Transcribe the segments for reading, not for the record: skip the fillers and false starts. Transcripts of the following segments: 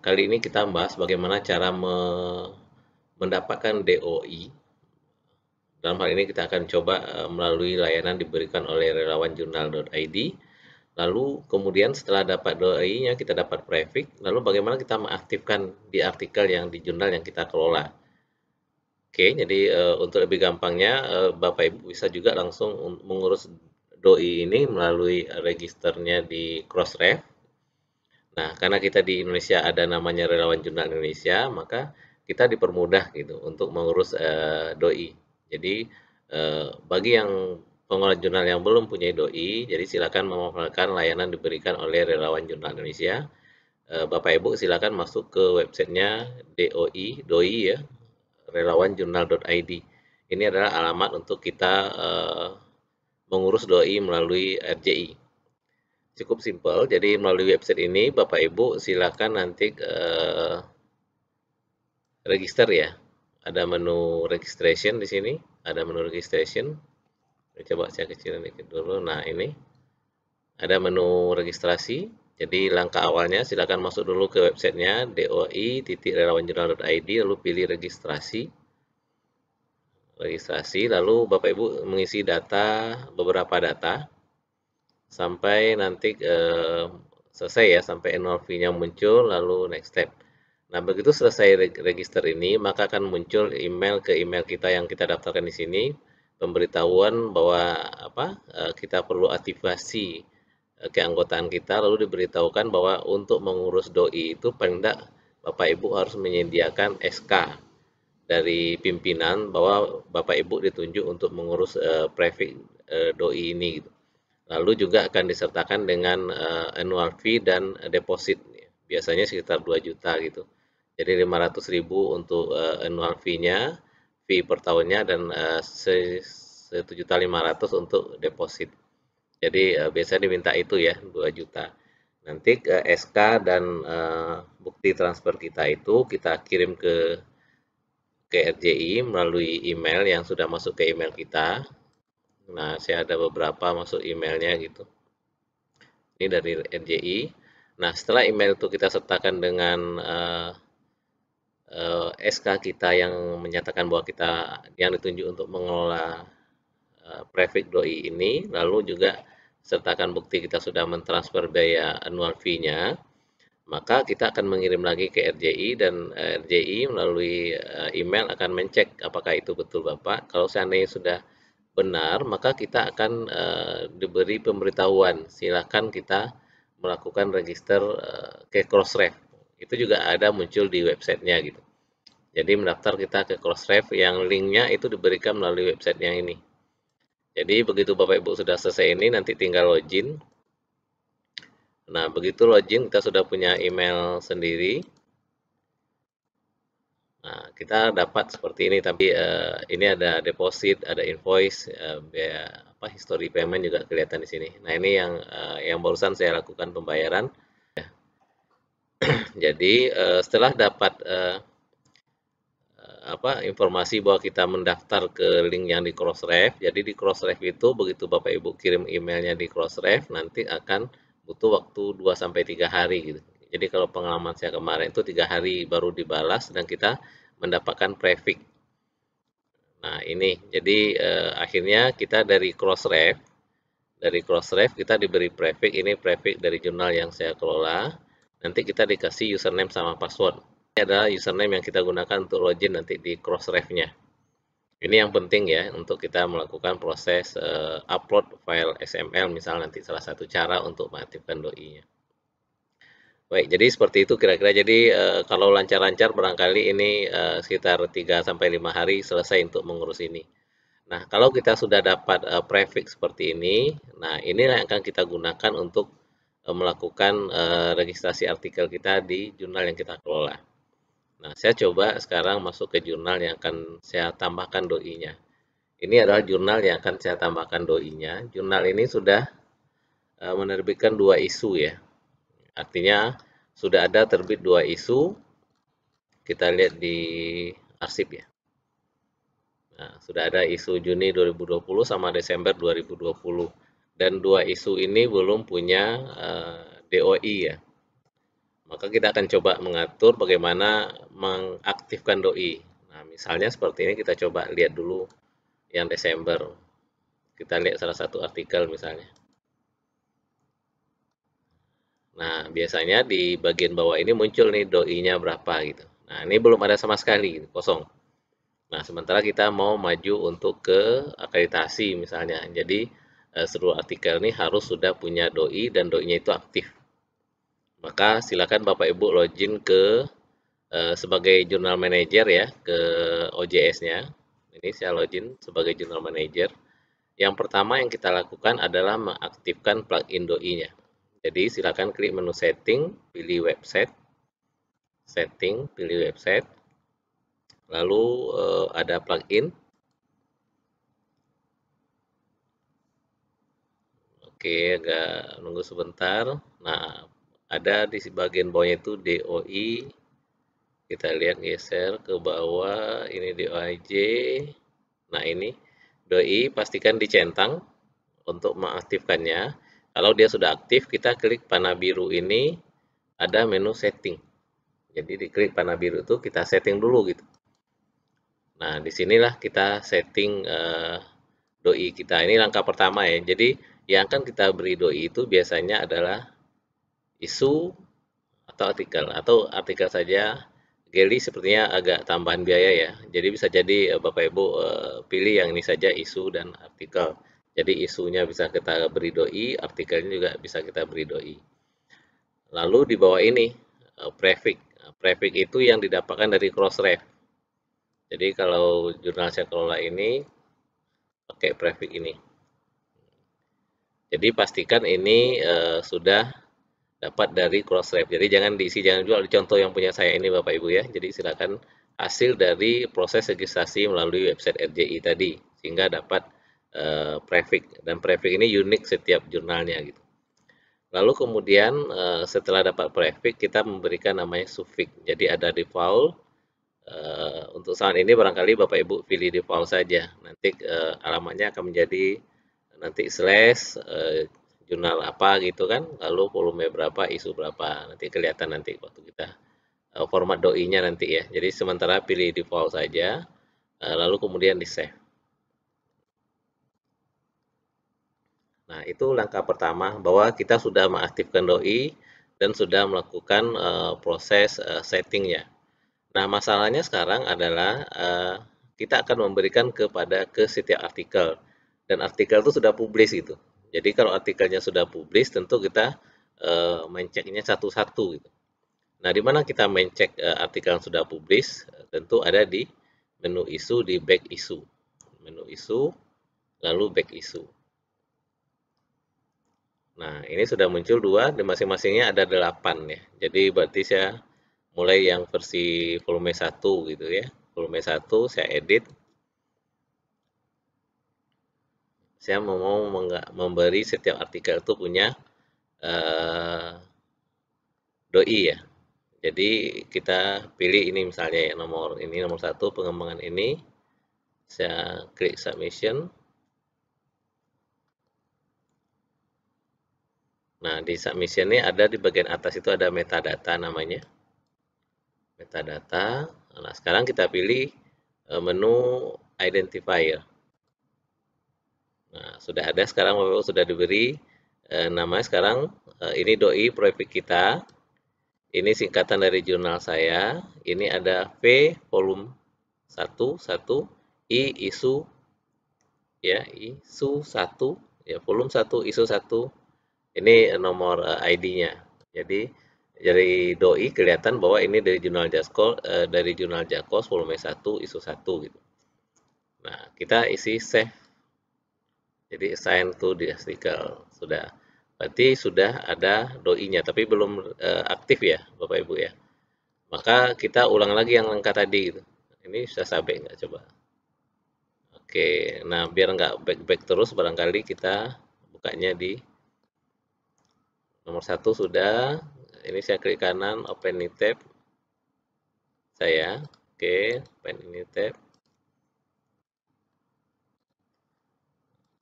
kali ini kita bahas bagaimana cara mendapatkan DOI. Dalam hal ini kita akan coba melalui layanan diberikan oleh relawanjurnal.id. Lalu kemudian setelah dapat DOI-nya kita dapat prefix, lalu bagaimana kita mengaktifkan di artikel yang di jurnal yang kita kelola. Oke, jadi untuk lebih gampangnya Bapak Ibu bisa juga langsung mengurus DOI ini melalui registernya di Crossref. Nah, karena kita di Indonesia ada namanya Relawan Jurnal Indonesia, maka kita dipermudah gitu untuk mengurus DOI. Jadi bagi yang pengelola jurnal yang belum punya DOI, jadi silakan memanfaatkan layanan diberikan oleh Relawan Jurnal Indonesia. Bapak Ibu silakan masuk ke websitenya DOI ya, relawanjurnal.id. Ini adalah alamat untuk kita mengurus DOI melalui RJI. Cukup simpel, jadi melalui website ini Bapak Ibu silakan nanti register ya. Ada menu registration di sini, ada menu registration. Coba saya kecilin dikit dulu. Nah, ini ada menu registrasi. Jadi langkah awalnya silakan masuk dulu ke websitenya doi.relawanjurnal.id, lalu pilih registrasi. Lalu Bapak Ibu mengisi beberapa data sampai nanti selesai ya, sampai annual fee-nya muncul, lalu next step. Nah, begitu selesai register ini, maka akan muncul email ke email kita yang kita daftarkan di sini, pemberitahuan bahwa kita perlu aktivasi keanggotaan kita, lalu diberitahukan bahwa untuk mengurus DOI itu paling tidak Bapak Ibu harus menyediakan SK dari pimpinan bahwa Bapak Ibu ditunjuk untuk mengurus prefix DOI ini gitu. Lalu juga akan disertakan dengan annual fee dan deposit, biasanya sekitar 2 juta gitu. Jadi 500.000 untuk annual fee-nya, fee per tahunnya, dan 1.500.000 untuk deposit. Jadi biasanya diminta itu ya, 2 juta. Nanti SK dan bukti transfer kita itu kita kirim ke RJI melalui email yang sudah masuk ke email kita. Nah, saya ada beberapa masuk emailnya gitu. Ini dari RJI. Nah, setelah email itu kita sertakan dengan SK kita yang menyatakan bahwa kita yang ditunjuk untuk mengelola prefix DOI ini, lalu juga sertakan bukti kita sudah mentransfer biaya annual fee-nya, maka kita akan mengirim lagi ke RJI, dan RJI melalui email akan mencek apakah itu betul Bapak. Kalau seandainya sudah benar, maka kita akan diberi pemberitahuan, silakan kita melakukan register ke Crossref. Itu juga ada muncul di websitenya gitu. Jadi mendaftar kita ke Crossref yang linknya itu diberikan melalui website yang ini. Jadi begitu Bapak Ibu sudah selesai ini, nanti tinggal login. Nah, begitu login kita sudah punya email sendiri. Nah, kita dapat seperti ini, tapi ini ada deposit, ada invoice, biaya history payment juga kelihatan di sini. Nah, ini yang barusan saya lakukan pembayaran. Jadi setelah dapat informasi bahwa kita mendaftar ke link yang di Crossref, jadi di Crossref itu begitu Bapak Ibu kirim emailnya di Crossref, nanti akan butuh waktu 2-3 hari gitu. Jadi kalau pengalaman saya kemarin itu 3 hari baru dibalas dan kita mendapatkan prefix. Nah, ini jadi akhirnya kita dari Crossref kita diberi prefix, ini prefix dari jurnal yang saya kelola. Nanti kita dikasih username sama password. Ini adalah username yang kita gunakan untuk login nanti di Crossref-nya. Ini yang penting ya untuk kita melakukan proses upload file XML, misal nanti salah satu cara untuk mengaktifkan DOI-nya. Baik, jadi seperti itu kira-kira. Jadi kalau lancar-lancar barangkali ini sekitar 3-5 hari selesai untuk mengurus ini. Nah, kalau kita sudah dapat prefix seperti ini, nah inilah yang akan kita gunakan untuk melakukan registrasi artikel kita di jurnal yang kita kelola. Nah, saya coba sekarang masuk ke jurnal yang akan saya tambahkan DOI-nya. Ini adalah jurnal yang akan saya tambahkan DOI-nya. Jurnal ini sudah menerbitkan 2 isu ya. Artinya sudah ada terbit 2 isu. Kita lihat di arsip ya. Nah, sudah ada isu Juni 2020 sama Desember 2020. Dan 2 isu ini belum punya DOI ya. maka kita akan coba mengatur bagaimana mengaktifkan doi. Nah, misalnya seperti ini, kita coba lihat dulu yang Desember. Kita lihat salah satu artikel misalnya. Nah, biasanya di bagian bawah ini muncul nih doi-nya berapa gitu. Nah, ini belum ada sama sekali, gitu, kosong. Nah, sementara kita mau maju untuk ke akreditasi misalnya. Jadi, seluruh artikel ini harus sudah punya doi dan doi-nya itu aktif. Maka silakan Bapak Ibu login ke sebagai jurnal manager ya, ke OJS-nya. Ini saya login sebagai jurnal manager. Yang pertama yang kita lakukan adalah mengaktifkan plugin doi-nya. Jadi silakan klik menu setting, pilih website, pilih website, lalu ada plugin. Oke, agak nunggu sebentar. Nah, ada di bagian bawahnya itu DOI. Kita lihat, geser ke bawah, ini DOIJ. Nah, ini doi pastikan dicentang untuk mengaktifkannya. Kalau dia sudah aktif, kita klik panah biru ini, ada menu setting. Jadi diklik panah biru itu kita setting dulu gitu. Nah, disinilah kita setting doi kita. Ini langkah pertama ya. Jadi yang akan kita beri doi itu biasanya adalah isu atau artikel saja. Geli sepertinya agak tambahan biaya ya. Jadi bisa jadi Bapak Ibu pilih yang ini saja, isu dan artikel. Jadi isunya bisa kita beri doi, artikelnya juga bisa kita beri doi. Lalu di bawah ini prefix. Prefix itu yang didapatkan dari Crossref. Jadi kalau jurnal saya kelola ini pakai prefix ini. Jadi pastikan ini sudah dapat dari Crossref. Jadi jangan diisi, jangan jual. Contoh yang punya saya ini Bapak Ibu ya. Jadi silakan hasil dari proses registrasi melalui website RJI tadi, sehingga dapat prefix. Dan prefix ini unik setiap jurnalnya gitu. Lalu kemudian setelah dapat prefix, kita memberikan namanya suffix. Jadi ada default. Untuk saat ini barangkali Bapak Ibu pilih default saja. Nanti alamatnya akan menjadi nanti slash jurnal apa gitu kan, lalu volume berapa, isu berapa, nanti kelihatan nanti waktu kita format doi-nya nanti ya. Jadi sementara pilih default saja, lalu kemudian di save. Nah, itu langkah pertama bahwa kita sudah mengaktifkan doi dan sudah melakukan proses settingnya. Nah, masalahnya sekarang adalah kita akan memberikan ke setiap artikel, dan artikel itu sudah publis gitu. Jadi kalau artikelnya sudah publis, tentu kita menceknya satu-satu gitu. Nah, di mana kita mencek artikel yang sudah publis? Tentu ada di menu isu, di back isu. Menu isu, lalu back isu. Nah, ini sudah muncul dua, di masing-masingnya ada 8 ya. Jadi berarti saya mulai yang versi volume 1 gitu ya. Volume 1 saya edit. Saya mau memberi setiap artikel itu punya doi ya. Jadi kita pilih ini misalnya ya, nomor 1 pengembangan ini. Saya klik submission. Nah, di submission ini ada di bagian atas itu ada metadata namanya. Metadata. Nah, sekarang kita pilih menu identifier. Nah, sudah ada sekarang Bapak Ibu, sudah diberi namanya sekarang ini doi prefix kita. Ini singkatan dari jurnal saya. Ini ada V volume 1 I isu ya, isu 1 ya, volume 1 isu 1. Ini nomor ID-nya. Jadi dari doi kelihatan bahwa ini dari jurnal Jakos volume 1 isu 1 gitu. Nah, kita isi save. Jadi assign to the article sudah. Berarti sudah ada doi-nya, tapi belum aktif ya, Bapak Ibu ya. Maka kita ulang lagi yang langkah tadi gitu. Ini sudah sampai nggak coba? Oke, nah biar nggak back terus, barangkali kita bukanya di nomor 1 sudah. Ini saya klik kanan, open new tab. Saya, oke, open new tab.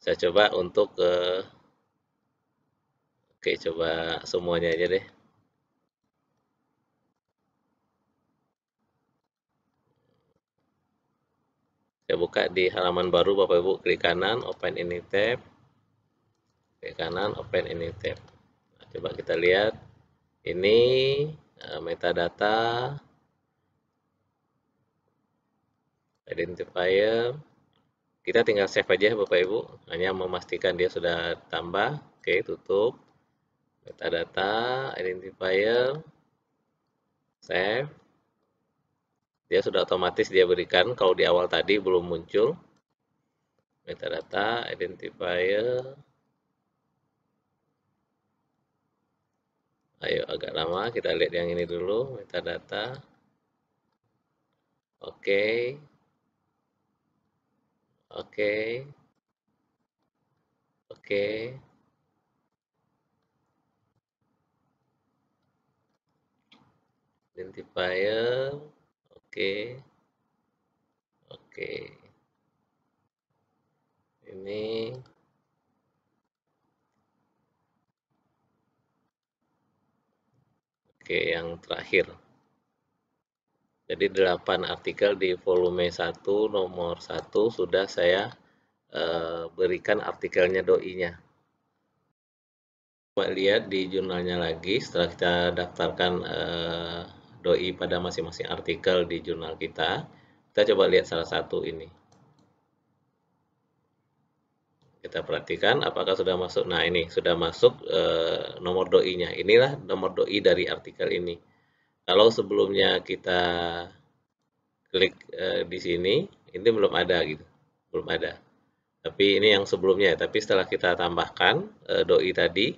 Saya coba untuk oke, coba semuanya aja deh. di halaman baru, Bapak Ibu klik kanan, open ini tab, klik kanan, open ini tab. Nah, coba kita lihat, ini metadata, identifier. Kita tinggal save aja Bapak Ibu, hanya memastikan dia sudah tambah. Oke, tutup. Metadata, identifier, save. Dia sudah otomatis dia berikan, kalau di awal tadi belum muncul. Metadata, identifier. Ayo agak lama, kita lihat yang ini dulu, metadata. Oke. Oke. Oke. Identifier. Oke. Oke. Ini oke, yang terakhir. Jadi 8 artikel di volume 1 nomor 1 sudah saya berikan artikelnya doi-nya. Coba lihat di jurnalnya lagi setelah kita daftarkan doi pada masing-masing artikel di jurnal kita. Kita coba lihat salah satu ini. Kita perhatikan apakah sudah masuk. Nah, ini sudah masuk nomor doi-nya. Inilah nomor doi dari artikel ini. Kalau sebelumnya kita klik di sini, ini belum ada gitu. Belum ada. Tapi ini yang sebelumnya, tapi setelah kita tambahkan doi tadi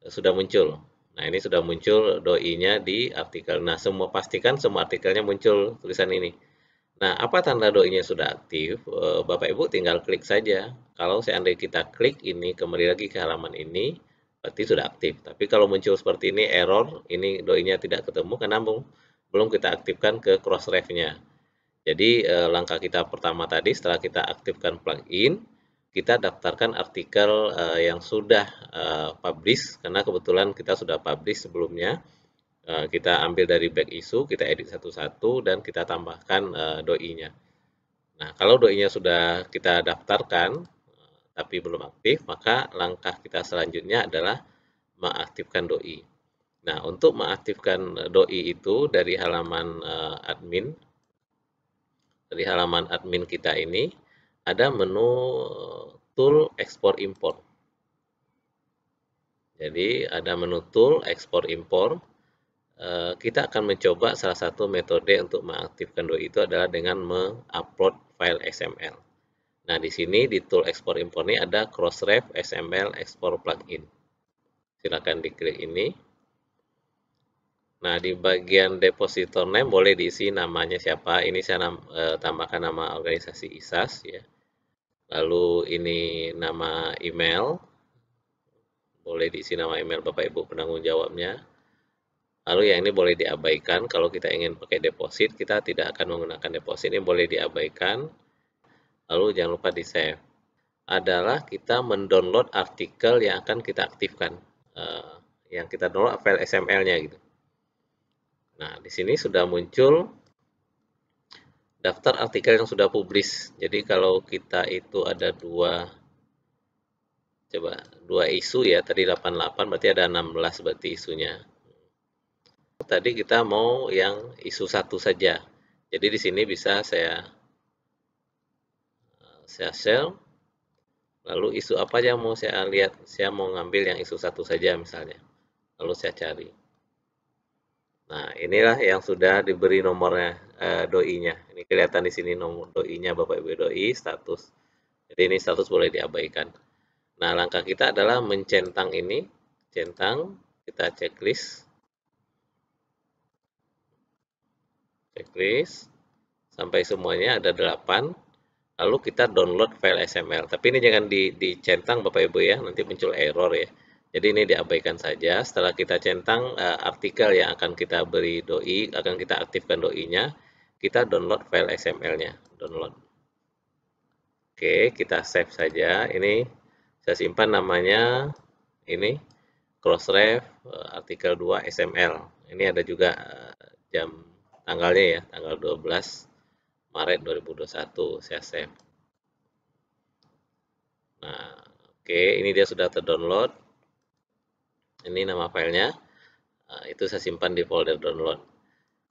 sudah muncul. Nah, ini sudah muncul doi-nya di artikel. Nah, pastikan semua artikelnya muncul tulisan ini. Nah, apa tanda doi-nya sudah aktif? Bapak Ibu tinggal klik saja. Kalau seandainya kita klik ini, kembali lagi ke halaman ini, berarti sudah aktif. Tapi kalau muncul seperti ini, error, ini doi-nya tidak ketemu, karena belum kita aktifkan ke Crossref-nya. Jadi, langkah kita pertama tadi, setelah kita aktifkan plugin, kita daftarkan artikel yang sudah publish, karena kebetulan kita sudah publish sebelumnya. Kita ambil dari back issue, kita edit satu-satu, dan kita tambahkan doi-nya. Nah, kalau doi-nya sudah kita daftarkan, tapi belum aktif, maka langkah kita selanjutnya adalah mengaktifkan doi. Nah, untuk mengaktifkan doi itu dari halaman admin, kita ini, ada menu tool export import. Jadi ada menu tool export import. Kita akan mencoba salah satu metode untuk mengaktifkan doi itu adalah dengan mengupload file XML. Nah, di sini di tool export import ini ada Crossref XML export plugin. Silakan diklik ini. Nah, di bagian depositor name boleh diisi namanya siapa. Ini saya tambahkan nama organisasi ISAS ya. Lalu ini nama email, boleh diisi nama email Bapak Ibu penanggung jawabnya. Lalu yang ini boleh diabaikan, kalau kita ingin pakai deposit, kita tidak akan menggunakan deposit, ini boleh diabaikan. Lalu jangan lupa di save. Adalah kita mendownload artikel yang akan kita aktifkan. Yang kita download file XML-nya gitu. Nah, di sini sudah muncul daftar artikel yang sudah publish. Jadi kalau kita itu ada dua isu ya, tadi 88 berarti ada 16 berarti isunya. Tadi kita mau yang isu satu saja. Jadi di sini bisa saya share. Lalu isu apa yang mau saya lihat? Saya mau ngambil yang isu satu saja misalnya. Lalu saya cari. Nah, inilah yang sudah diberi nomornya doi-nya. Ini kelihatan di sini nomor doi-nya Bapak Ibu doi status. Jadi ini status boleh diabaikan. Nah, langkah kita adalah mencentang ini. Centang, kita checklist. Checklist. Sampai semuanya ada 8. Lalu kita download file XML. Tapi ini jangan dicentang Bapak Ibu ya, nanti muncul error ya. Jadi ini diabaikan saja. Setelah kita centang artikel yang akan kita beri doi, akan kita aktifkan doi-nya, kita download file XML-nya. Download. Oke, kita save saja. Ini saya simpan namanya ini Crossref artikel 2 XML. Ini ada juga tanggalnya ya, tanggal 12 Maret 2021 saya save. Nah, oke, ini dia sudah terdownload. Ini nama filenya. Nah, itu saya simpan di folder download.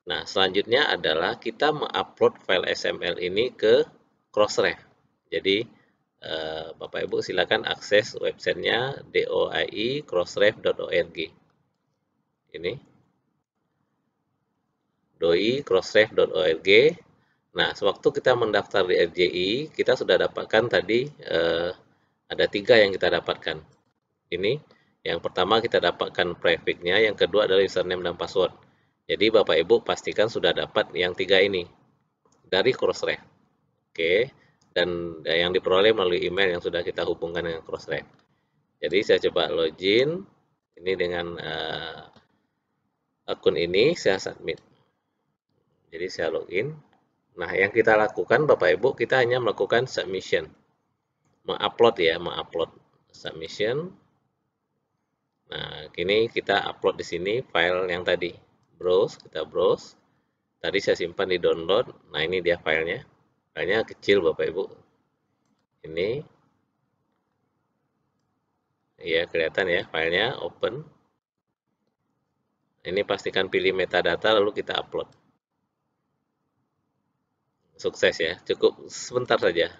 Nah, selanjutnya adalah kita mengupload file XML ini ke Crossref. Jadi, Bapak Ibu silakan akses websitenya doi-crossref.org. Ini doi-crossref.org. Nah, sewaktu kita mendaftar di RJI, kita sudah dapatkan tadi ada 3 yang kita dapatkan. Ini yang pertama kita dapatkan prefix-nya, yang kedua adalah username dan password. Jadi Bapak Ibu pastikan sudah dapat yang 3 ini dari Crossref. Oke, dan yang diperoleh melalui email yang sudah kita hubungkan dengan Crossref. Jadi saya coba login ini dengan akun ini, saya submit. Jadi saya login. Nah, yang kita lakukan Bapak Ibu, kita hanya melakukan submission. Mengupload ya, mengupload submission. Nah, kini kita upload di sini file yang tadi. Browse, kita browse. Tadi saya simpan di download. Nah, ini dia filenya. Filenya kecil Bapak Ibu. Ini. Ya, kelihatan ya filenya open. Ini pastikan pilih metadata lalu kita upload. Sukses ya, cukup sebentar saja.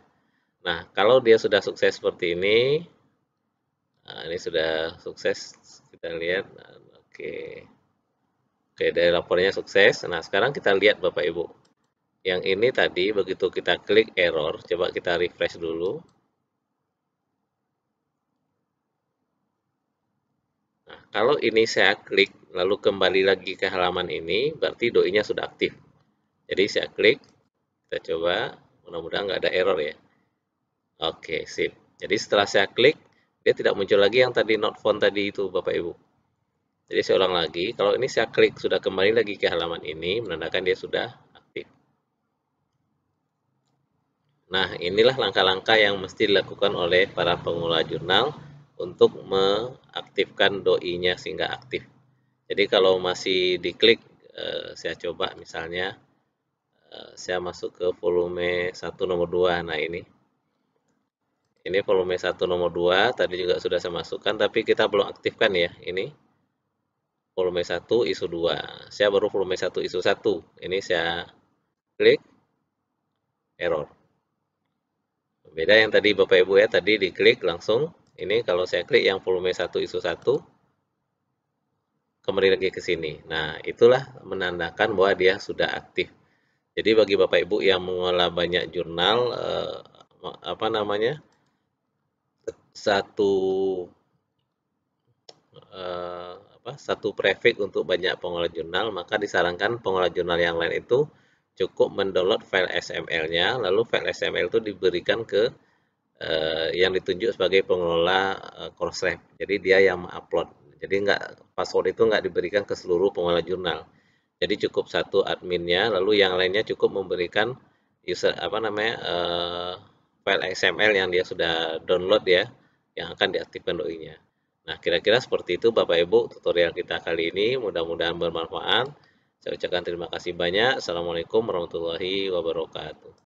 Nah, kalau dia sudah sukses seperti ini, nah, ini sudah sukses, kita lihat. Nah, oke. Oke, dari lapornya sukses. Nah, sekarang kita lihat Bapak Ibu. Yang ini tadi begitu kita klik error, coba kita refresh dulu. Nah, kalau ini saya klik lalu kembali lagi ke halaman ini, berarti doi-nya sudah aktif. Jadi saya klik, kita coba, mudah-mudahan nggak ada error ya. Oke, sip. Jadi setelah saya klik, dia tidak muncul lagi yang tadi not found tadi itu Bapak Ibu. Jadi saya ulang lagi, kalau ini saya klik sudah kembali lagi ke halaman ini, menandakan dia sudah aktif. Nah, inilah langkah-langkah yang mesti dilakukan oleh para pengelola jurnal untuk mengaktifkan doi-nya sehingga aktif. Jadi kalau masih diklik, saya coba misalnya, saya masuk ke volume 1 nomor 2. Nah, ini volume 1 nomor 2, tadi juga sudah saya masukkan, tapi kita belum aktifkan ya, ini. Volume 1 isu 2. Saya baru volume 1 isu 1. Ini saya klik, error. Beda yang tadi Bapak Ibu ya, tadi diklik langsung. Ini kalau saya klik yang volume 1 isu 1, kembali lagi ke sini. Nah, itulah menandakan bahwa dia sudah aktif. Jadi bagi Bapak Ibu yang mengelola banyak jurnal, apa namanya, satu satu prefix untuk banyak pengelola jurnal, maka disarankan pengelola jurnal yang lain itu cukup mendownload file XML-nya, lalu file XML itu diberikan ke yang ditunjuk sebagai pengelola Crossref. Jadi dia yang mengupload. Jadi password itu nggak diberikan ke seluruh pengelola jurnal. Jadi cukup satu adminnya, lalu yang lainnya cukup memberikan user file XML yang dia sudah download ya, yang akan diaktifkan doi-nya. Nah, kira-kira seperti itu Bapak Ibu tutorial kita kali ini, mudah-mudahan bermanfaat. Saya ucapkan terima kasih banyak. Assalamualaikum warahmatullahi wabarakatuh.